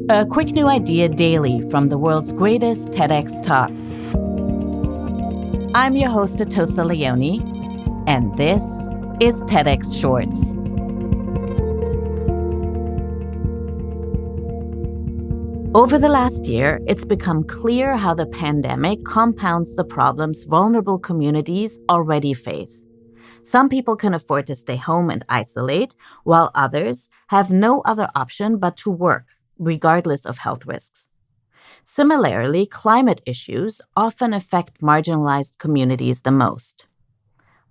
A quick new idea daily from the world's greatest TEDx talks. I'm your host, Atossa Leoni, and this is TEDx Shorts. Over the last year, it's become clear how the pandemic compounds the problems vulnerable communities already face. Some people can afford to stay home and isolate, while others have no other option but to work, regardless of health risks. Similarly, climate issues often affect marginalized communities the most.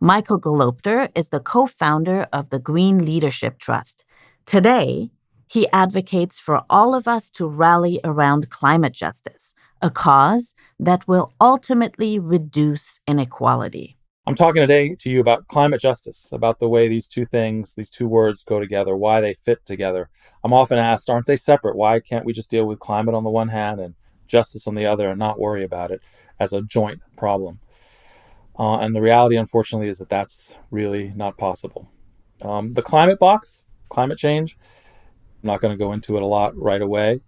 Michel Gelobter is the co-founder of the Green Leadership Trust. Today, he advocates for all of us to rally around climate justice, a cause that will ultimately reduce inequality. I'm talking today to you about climate justice, about the way these two things, these two words go together, why they fit together. I'm often asked, aren't they separate? Why can't we just deal with climate on the one hand and justice on the other and not worry about it as a joint problem? And the reality, unfortunately, is that that's really not possible. The climate box, climate change, I'm not going to go into it a lot right away.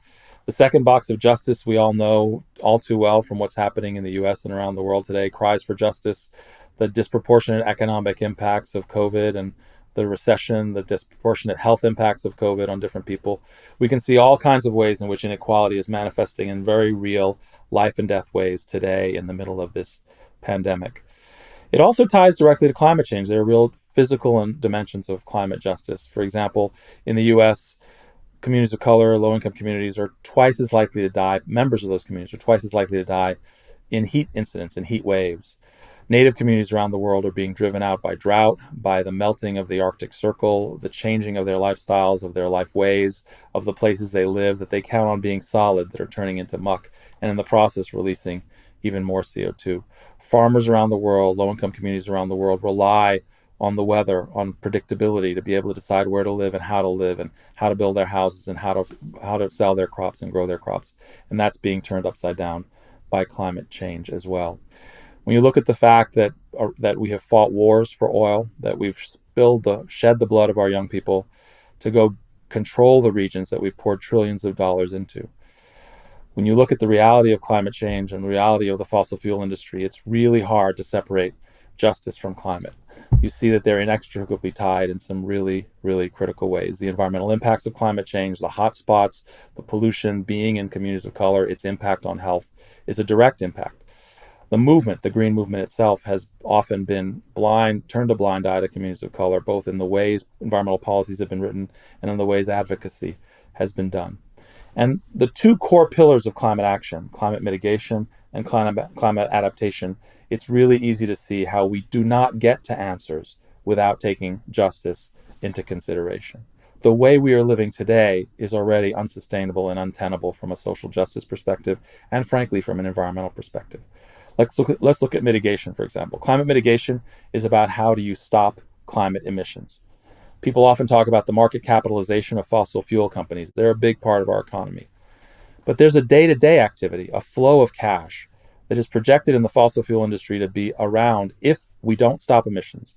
The second box of justice, we all know all too well from what's happening in the US and around the world today, cries for justice, the disproportionate economic impacts of COVID and the recession, the disproportionate health impacts of COVID on different people. We can see all kinds of ways in which inequality is manifesting in very real life and death ways today in the middle of this pandemic. It also ties directly to climate change. There are real physical dimensions of climate justice. For example, in the US, communities of color, low-income communities are twice as likely to die, members of those communities are twice as likely to die in heat incidents, in heat waves. Native communities around the world are being driven out by drought, by the melting of the Arctic Circle, the changing of their lifestyles, of their life ways, of the places they live that they count on being solid that are turning into muck, and in the process releasing even more CO2. Farmers around the world, low-income communities around the world rely on the weather, on predictability to be able to decide where to live and how to build their houses and how to sell their crops and grow their crops. And that's being turned upside down by climate change as well. When you look at the fact that we have fought wars for oil, that we've shed the blood of our young people to go control the regions that we've poured trillions of dollars into. When you look at the reality of climate change and the reality of the fossil fuel industry, it's really hard to separate justice from climate. You see that they're inextricably tied in some really, really critical ways. The environmental impacts of climate change, the hot spots, the pollution, being in communities of color, its impact on health is a direct impact. The movement, the green movement itself, has often been turned a blind eye to communities of color, both in the ways environmental policies have been written and in the ways advocacy has been done. And the two core pillars of climate action, climate mitigation and climate adaptation, it's really easy to see how we do not get to answers without taking justice into consideration. The way we are living today is already unsustainable and untenable from a social justice perspective and, frankly, from an environmental perspective. Let's look at mitigation, for example. Climate mitigation is about how do you stop climate emissions. People often talk about the market capitalization of fossil fuel companies. They're a big part of our economy. But there's a day-to-day activity, a flow of cash that is projected in the fossil fuel industry to be around if we don't stop emissions.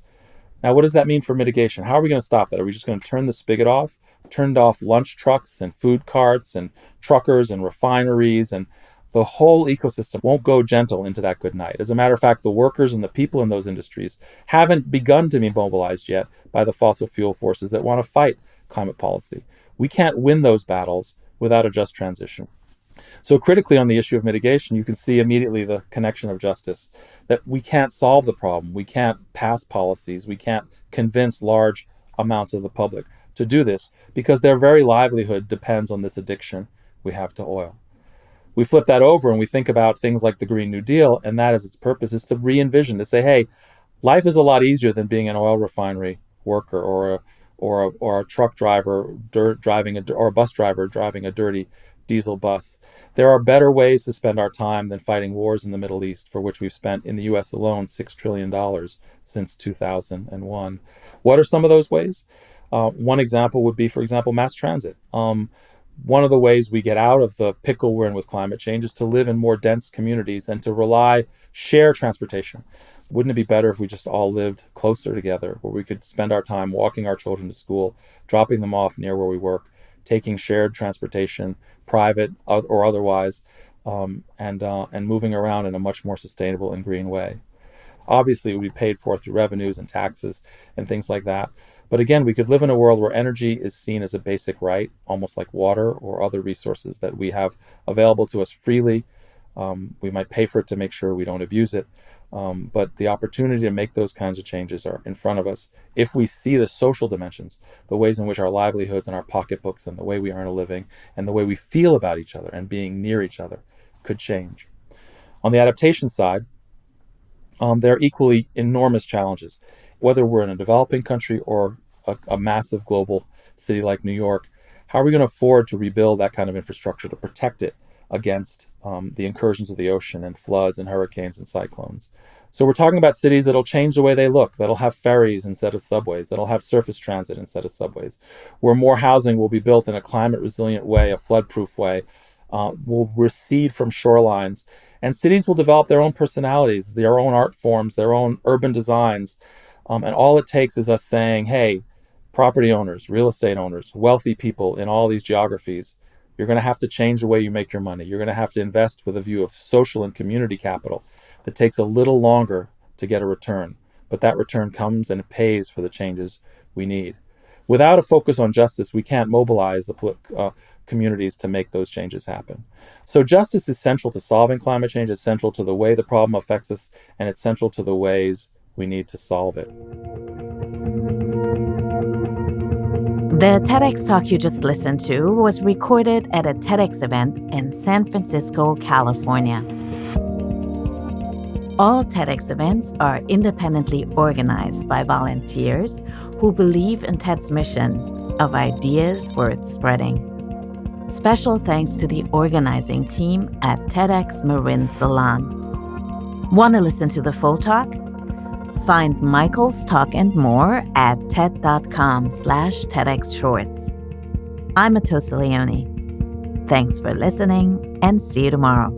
Now, what does that mean for mitigation? How are we going to stop that? Are we just going to turn the spigot off? Turned off lunch trucks and food carts and truckers and refineries, and the whole ecosystem won't go gentle into that good night. As a matter of fact, the workers and the people in those industries haven't begun to be mobilized yet by the fossil fuel forces that want to fight climate policy. We can't win those battles without a just transition. So critically on the issue of mitigation, you can see immediately the connection of justice, that we can't solve the problem. We can't pass policies. We can't convince large amounts of the public to do this because their very livelihood depends on this addiction we have to oil. We flip that over and we think about things like the Green New Deal, and that is its purpose, is to re-envision, to say, hey, life is a lot easier than being an oil refinery worker or a truck driver or a bus driver driving a dirty diesel bus. There are better ways to spend our time than fighting wars in the Middle East, for which we've spent in the US alone $6 trillion since 2001. What are some of those ways? One example would be, for example, mass transit. One of the ways we get out of the pickle we're in with climate change is to live in more dense communities and to share transportation. Wouldn't it be better if we just all lived closer together, where we could spend our time walking our children to school, dropping them off near where we work, taking shared transportation, private or otherwise, and moving around in a much more sustainable and green way. Obviously, it would be paid for through revenues and taxes and things like that. But again, we could live in a world where energy is seen as a basic right, almost like water or other resources that we have available to us freely. We might pay for it to make sure we don't abuse it. But the opportunity to make those kinds of changes are in front of us if we see the social dimensions, the ways in which our livelihoods and our pocketbooks and the way we earn a living and the way we feel about each other and being near each other could change. On the adaptation side, there are equally enormous challenges. Whether we're in a developing country or a massive global city like New York, how are we going to afford to rebuild that kind of infrastructure to protect it against the incursions of the ocean and floods and hurricanes and cyclones? So we're talking about cities that'll change the way they look, that'll have ferries instead of subways, that'll have surface transit instead of subways, where more housing will be built in a climate resilient way, a flood-proof way, will recede from shorelines, and cities will develop their own personalities, their own art forms, their own urban designs. And all it takes is us saying, hey, property owners, real estate owners, wealthy people in all these geographies, you're going to have to change the way you make your money. You're going to have to invest with a view of social and community capital that takes a little longer to get a return. But that return comes and it pays for the changes we need. Without a focus on justice, we can't mobilize the communities to make those changes happen. So justice is central to solving climate change. It's central to the way the problem affects us, and it's central to the ways we need to solve it. The TEDx talk you just listened to was recorded at a TEDx event in San Francisco, California. All TEDx events are independently organized by volunteers who believe in TED's mission of ideas worth spreading. Special thanks to the organizing team at TEDxMarinSalon. Want to listen to the full talk? Find Michael's talk and more at TED.com/TEDxShorts. I'm Atossa Leoni. Thanks for listening and see you tomorrow.